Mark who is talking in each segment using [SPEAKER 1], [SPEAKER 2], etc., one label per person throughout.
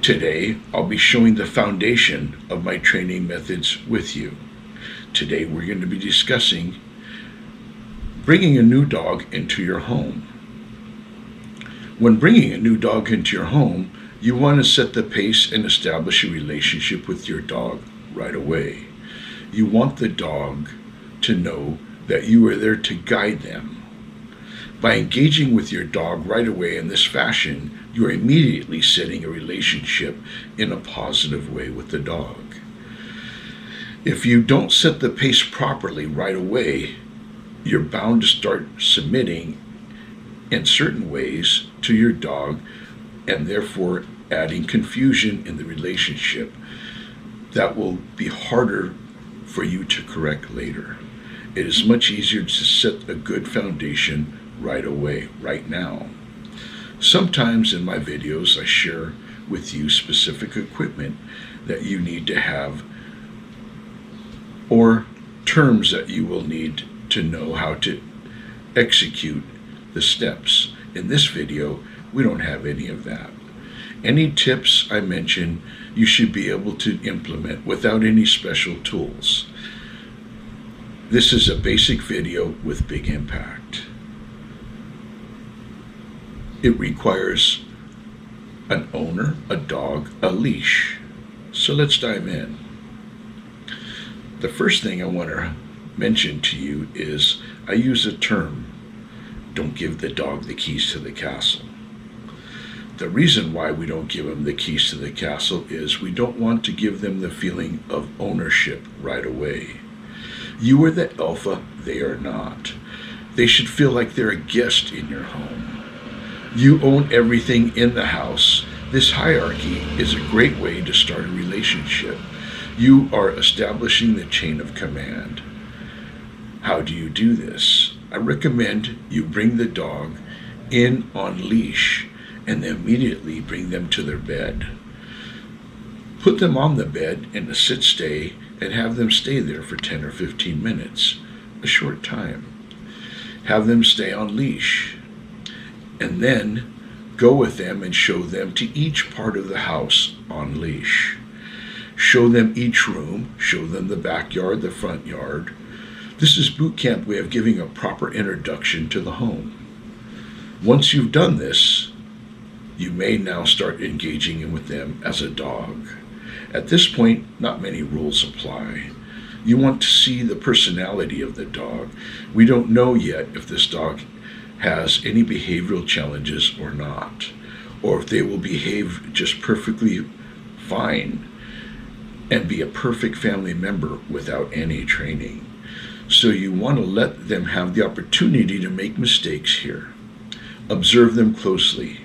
[SPEAKER 1] Today, I'll be showing the foundation of my training methods with you. Today, we're going to be discussing bringing a new dog into your home. When bringing a new dog into your home, you want to set the pace and establish a relationship with your dog right away. You want the dog to know that you are there to guide them. By engaging with your dog right away in this fashion, you are immediately setting a relationship in a positive way with the dog. If you don't set the pace properly right away, you're bound to start submitting in certain ways to your dog and therefore adding confusion in the relationship that will be harder for you to correct later. It is much easier to set a good foundation right away, right now. Sometimes in my videos I share with you specific equipment that you need to have or terms that you will need to know how to execute the steps. In this video, we don't have any of that. Any tips I mention, you should be able to implement without any special tools. This is a basic video with big impact. It requires an owner, a dog, a leash. So let's dive in. The first thing I want to mention to you is I use a term, don't give the dog the keys to the castle. The reason why we don't give them the keys to the castle is we don't want to give them the feeling of ownership right away. You are the alpha, they are not. They should feel like they're a guest in your home. You own everything in the house. This hierarchy is a great way to start a relationship. You are establishing the chain of command. How do you do this? I recommend you bring the dog in on leash and then immediately bring them to their bed. Put them on the bed in a sit-stay and have them stay there for 10 or 15 minutes, a short time. Have them stay on leash and then go with them and show them to each part of the house on leash. Show them each room, show them the backyard, the front yard. This is boot camp way of giving a proper introduction to the home. Once you've done this, you may now start engaging with them as a dog. At this point, not many rules apply. You want to see the personality of the dog. We don't know yet if this dog has any behavioral challenges or not, or if they will behave just perfectly fine and be a perfect family member without any training. So you want to let them have the opportunity to make mistakes here. Observe them closely.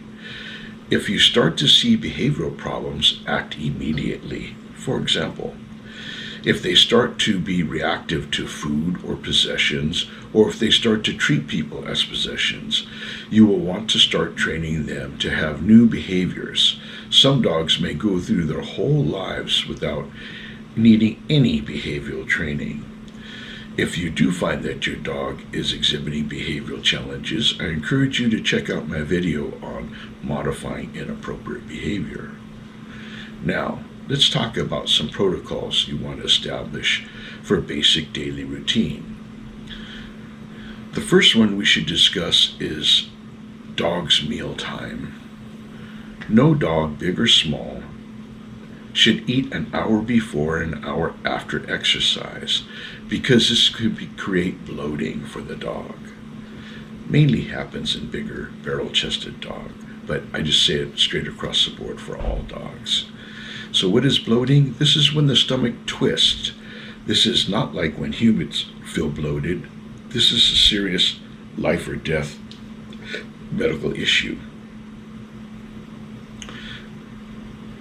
[SPEAKER 1] If you start to see behavioral problems, act immediately. For example, if they start to be reactive to food or possessions, or if they start to treat people as possessions, you will want to start training them to have new behaviors. Some dogs may go through their whole lives without needing any behavioral training. If you do find that your dog is exhibiting behavioral challenges, I encourage you to check out my video on modifying inappropriate behavior. Now, let's talk about some protocols you want to establish for a basic daily routine. The first one we should discuss is dog's meal time. No dog, big or small, should eat an hour before and an hour after exercise because this could create bloating for the dog. Mainly happens in bigger barrel-chested dog, but I just say it straight across the board for all dogs. So what is bloating? This is when the stomach twists. This is not like when humans feel bloated. This is a serious life or death medical issue.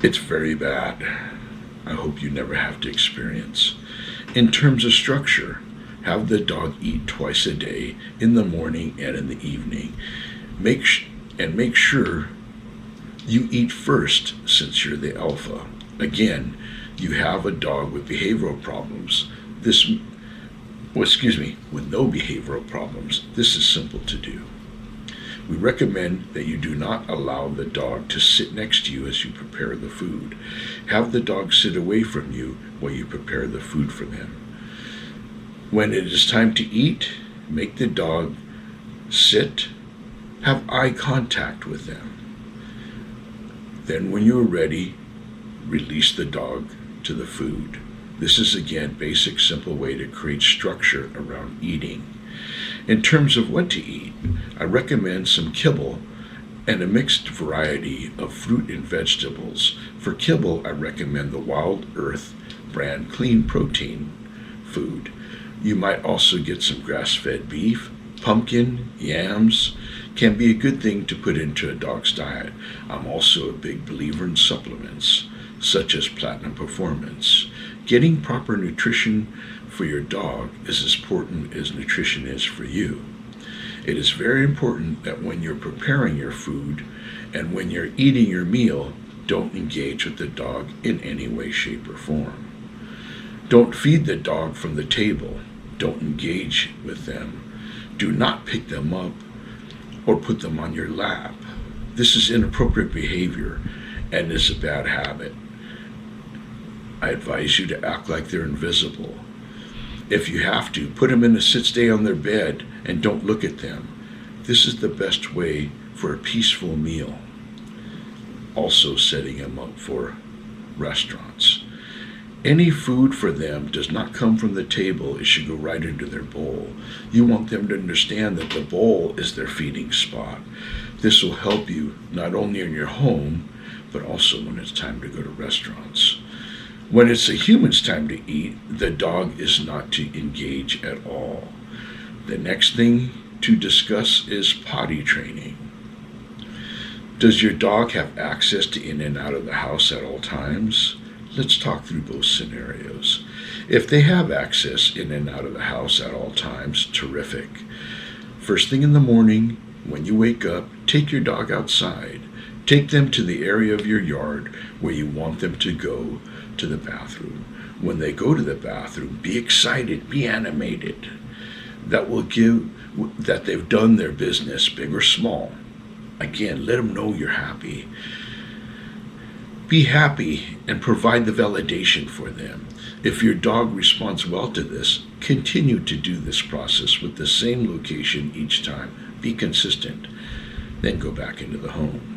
[SPEAKER 1] It's very bad. I hope you never have to experience. In terms of structure, have the dog eat twice a day, in the morning and in the evening. Make sure you eat first since you're the alpha. Again, you have a dog with behavioral problems. With no behavioral problems, this is simple to do. We recommend that you do not allow the dog to sit next to you as you prepare the food. Have the dog sit away from you while you prepare the food for them. When it is time to eat, make the dog sit, have eye contact with them. Then when you are ready, release the dog to the food. This is again basic, simple way to create structure around eating. In terms of what to eat, I recommend some kibble and a mixed variety of fruit and vegetables. For kibble, I recommend the Wild Earth brand clean protein food. You might also get some grass-fed beef. Pumpkin, yams can be a good thing to put into a dog's diet. I'm also a big believer in supplements, such as Platinum Performance. Getting proper nutrition for your dog is as important as nutrition is for you. It is very important that when you're preparing your food and when you're eating your meal, don't engage with the dog in any way, shape, or form. Don't feed the dog from the table. Don't engage with them. Do not pick them up or put them on your lap. This is inappropriate behavior and is a bad habit. I advise you to act like they're invisible. If you have to, put them in a sit-stay on their bed and don't look at them. This is the best way for a peaceful meal. Also setting them up for restaurants. Any food for them does not come from the table. It should go right into their bowl. You want them to understand that the bowl is their feeding spot. This will help you not only in your home, but also when it's time to go to restaurants. When it's a human's time to eat, the dog is not to engage at all. The next thing to discuss is potty training. Does your dog have access to in and out of the house at all times? Let's talk through both scenarios. If they have access in and out of the house at all times, terrific. First thing in the morning, when you wake up, take your dog outside. Take them to the area of your yard where you want them to go to the bathroom. When they go to the bathroom, be excited, be animated. That will give that they've done their business, big or small. Again, let them know you're happy. Be happy and provide the validation for them. If your dog responds well to this, continue to do this process with the same location each time. Be consistent. Then go back into the home.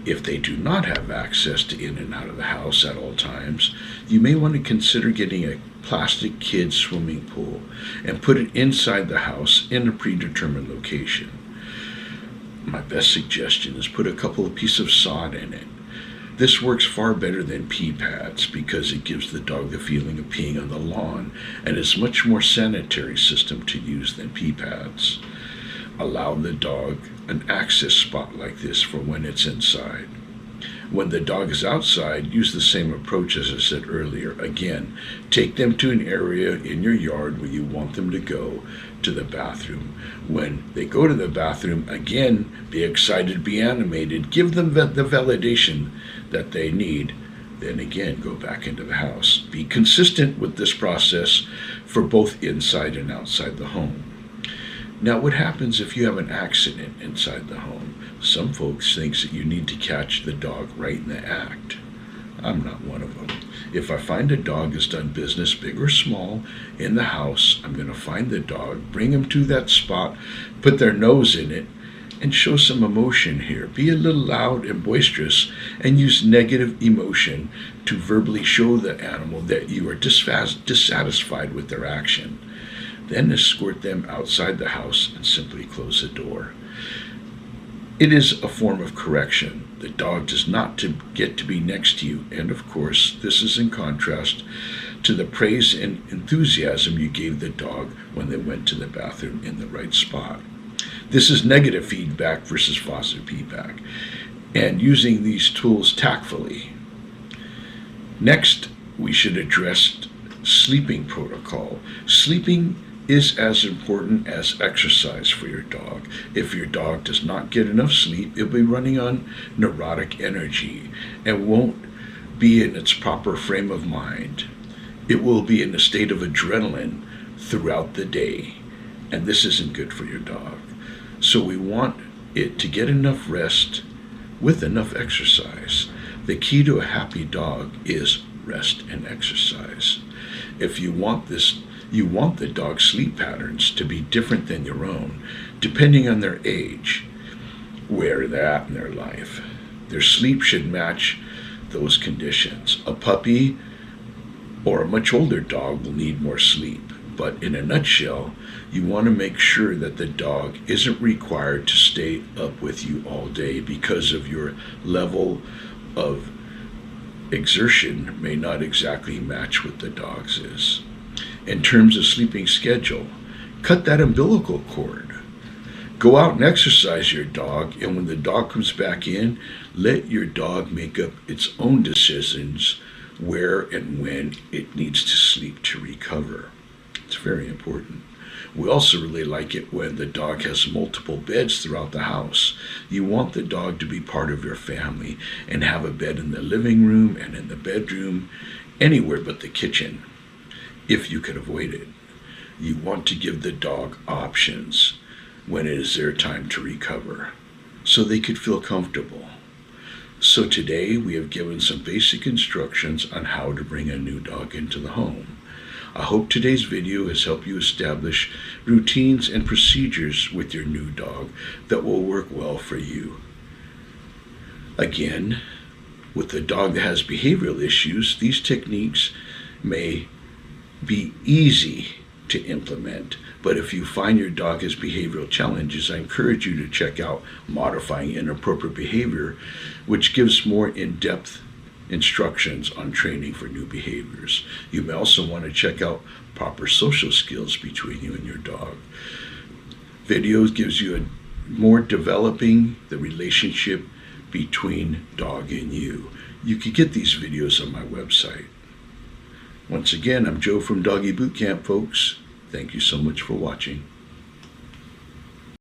[SPEAKER 1] If they do not have access to in and out of the house at all times, you may want to consider getting a plastic kid swimming pool and put it inside the house in a predetermined location. My best suggestion is put a couple of pieces of sod in it. This works far better than pee pads because it gives the dog the feeling of peeing on the lawn and is a much more sanitary system to use than pee pads. Allow the dog an access spot like this for when it's inside. When the dog is outside, use the same approach as I said earlier. Again, take them to an area in your yard where you want them to go to the bathroom. When they go to the bathroom, again, be excited, be animated, give them the validation that they need. Then again, go back into the house. Be consistent with this process for both inside and outside the home. Now, what happens if you have an accident inside the home? Some folks think that you need to catch the dog right in the act. I'm not one of them. If I find a dog has done business, big or small, in the house, I'm going to find the dog, bring them to that spot, put their nose in it, and show some emotion here. Be a little loud and boisterous and use negative emotion to verbally show the animal that you are dissatisfied with their action. Then escort them outside the house and simply close the door. It is a form of correction. The dog does not get to be next to you, and of course, this is in contrast to the praise and enthusiasm you gave the dog when they went to the bathroom in the right spot. This is negative feedback versus positive feedback, and using these tools tactfully. Next, we should address sleeping protocol. Sleeping is as important as exercise for your dog. If your dog does not get enough sleep, it'll be running on neurotic energy and won't be in its proper frame of mind. It will be in a state of adrenaline throughout the day, and this isn't good for your dog. So we want it to get enough rest with enough exercise. The key to a happy dog is rest and exercise. If you want the dog's sleep patterns to be different than your own, depending on their age, where they're at in their life. Their sleep should match those conditions. A puppy or a much older dog will need more sleep, but in a nutshell, you want to make sure that the dog isn't required to stay up with you all day because of your level of exertion may not exactly match what the dog's is. In terms of sleeping schedule, cut that umbilical cord. Go out and exercise your dog, and when the dog comes back in, let your dog make up its own decisions where and when it needs to sleep to recover. It's very important. We also really like it when the dog has multiple beds throughout the house. You want the dog to be part of your family and have a bed in the living room and in the bedroom, anywhere but the kitchen, if you can avoid it. You want to give the dog options when it is their time to recover, so they could feel comfortable. So today we have given some basic instructions on how to bring a new dog into the home. I hope today's video has helped you establish routines and procedures with your new dog that will work well for you. Again, with a dog that has behavioral issues, these techniques may be easy to implement, but if you find your dog has behavioral challenges, I encourage you to check out Modifying Inappropriate Behavior, which gives more in-depth instructions on training for new behaviors. You may also want to check out Proper Social Skills Between You and Your Dog. Videos gives you a more developing the relationship between dog and you. You can get these videos on my website. Once again, I'm Joe from Doggy Boot Camp, folks. Thank you so much for watching.